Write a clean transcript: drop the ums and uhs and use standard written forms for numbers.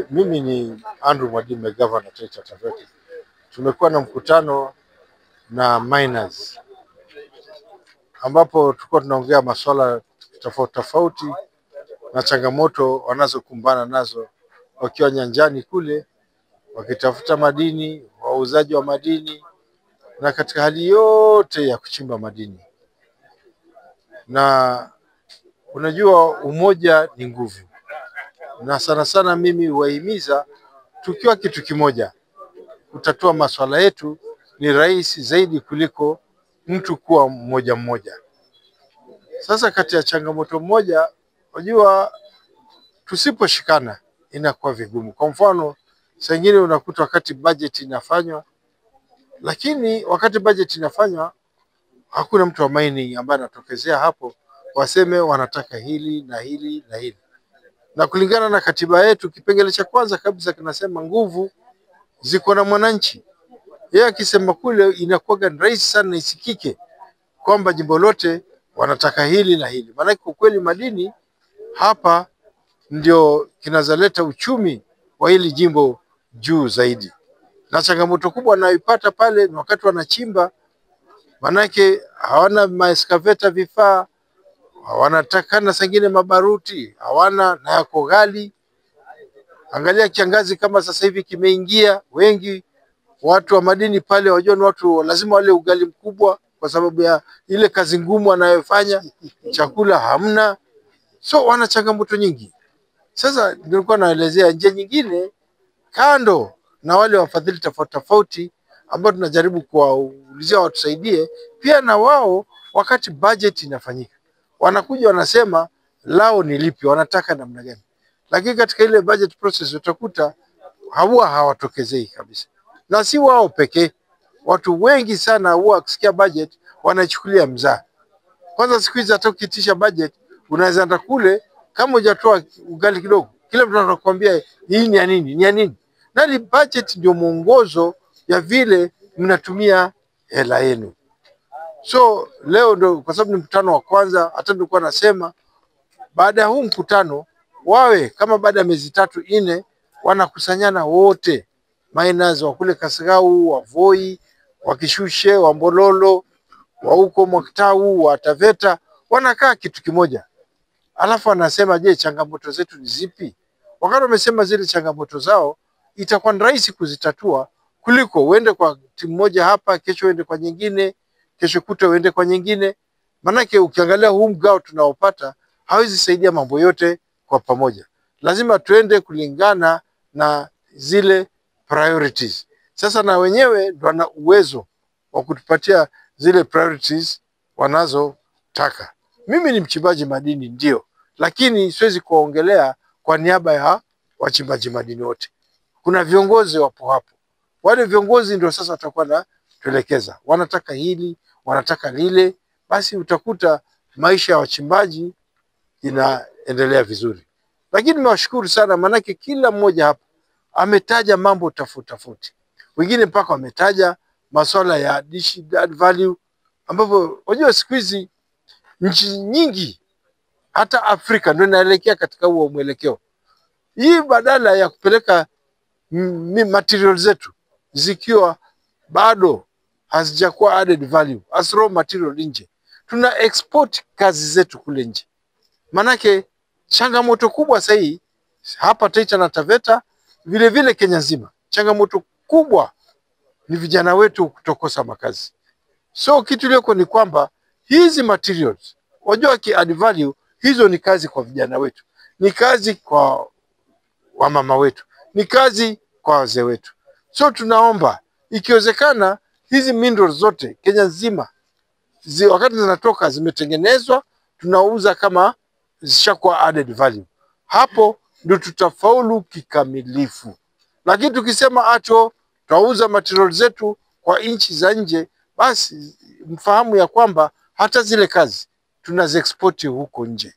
Mimi ni Andrew Mwadime, Governor Taita Taveta. Tumekuwa na mkutano na miners ambapo tulikuwa tunaongea masuala tofauti tofauti na changamoto wanazokumbana nazo wakiwa nyanjani kule wakitafuta madini, wauzaji wa madini na katika hali yote ya kuchimba madini. Na unajua umoja ni nguvu, na sana sana mimi huwahimiza tukiwa kitu kimoja kutatua masuala yetu ni rahisi zaidi kuliko mtu kuwa mmoja mmoja. Sasa kati ya changamoto moja, unajua tusiposhikana inakuwa vigumu. Kwa mfano, saa nyingine unakuta wakati budget inafanywa, lakini wakati budget inafanywa hakuna mtu wa mining ambaye anatokezea hapo waseme wanataka hili na hili na hili. Na kulingana na katiba yetu, kipengele cha kwanza kabisa kinasema nguvu ziko na mwananchi. Yeye akisema kule inakuwa rahisi sana isikike kwamba jimbo lote wanataka hili na hili. Maana kwa kweli madini hapa ndio kinazaleta uchumi wa hili jimbo juu zaidi. Na changamoto kubwa wanayoipata pale ni wakati wanachimba, manake hawana maeskaveta vifaa, wanatakana sangine mabaruti, hawana na yako ghali. Angalia kiangazi kama sasa hivi kimeingia, wengi watu wa madini pale wajua ni watu lazima wale ugali mkubwa kwa sababu ya ile kazi ngumu wanayofanya, chakula hamna. So wana changamoto nyingi. Sasa nilikuwa naelezea njia nyingine kando na wale wafadhili tofauti tofauti ambao tunajaribu kuwaulizia watusaidie, pia na wao wakati budget inafanyika wanakuja wanasema lao ni lipi, wanataka namna gani. Lakini katika ile budget process utakuta hawatokezei kabisa. Na si wao pekee, watu wengi sana huwa kusikia budget wanachukulia mzaha. Kwanza siku hizi hata ukitisha budget unaweza enda kule kama hujatoa ugali kidogo, kila mtu anakuambia hii ni ya nini, ni ya nini. Na budget ndio mwongozo ya vile mnatumia hela yenu. So leo ndo kwa sababu ni mkutano wa kwanza, hata nilikuwa nasema baada ya huu mkutano wawe kama baada ya miezi 3-4 wanakusanyana wote, miners wa kule Kasarau, wa Voi, wa Kishushe, wa Mbololo, wa huko Mwaktau, wa Taveta, wanakaa kitu kimoja. Alafu anasema je, changamoto zetu ni zipi? Wakati wamesema zile changamoto zao, itakuwa rahisi kuzitatua kuliko uende kwa timu moja hapa, kesho uende kwa nyingine, kesho kuta uende kwa nyingine. Manake ukiangalia huu mgao tunaopata hawezi saidia mambo yote kwa pamoja. Lazima tuende kulingana na zile priorities. Sasa na wenyewe ndio wana uwezo wa kutupatia zile priorities wanazotaka. Mimi ni mchimbaji madini ndio, lakini siwezi kuongelea kwa niaba ya wachimbaji madini wote. Kuna viongozi wapo hapo. Wale viongozi ndio sasa watakuwa na tuelekeza. Wanataka hili, wanataka lile, basi utakuta maisha ya wachimbaji inaendelea vizuri. Lakini nimewashukuru sana manake kila mmoja hapa ametaja mambo tofauti tofauti. Wengine mpaka wametaja masuala ya added value ambapo unajua siku hizi nchi nyingi hata Afrika ndio inaelekea katika huo mwelekeo. Hii badala ya kupeleka material zetu zikiwa bado hazijakuwa added value as raw material nje, tuna export kazi zetu kule nje. Manake changamoto kubwa sasa hii hapa Taita na Taveta vile vile Kenya nzima, changamoto kubwa ni vijana wetu kutokosa makazi. So kitu iliyoko ni kwamba hizi materials wajua ki add value, hizo ni kazi kwa vijana wetu, ni kazi kwa wamama wetu, ni kazi kwa wazee wetu. So tunaomba ikiwezekana hizi minerals zote Kenya nzima wakati zinatoka zimetengenezwa, tunauza kama zishakuwa added value. Hapo ndio tutafaulu kikamilifu. Lakini tukisema acho tutauza material zetu kwa nchi za nje, basi mfahamu ya kwamba hata zile kazi tunaziexport huko nje.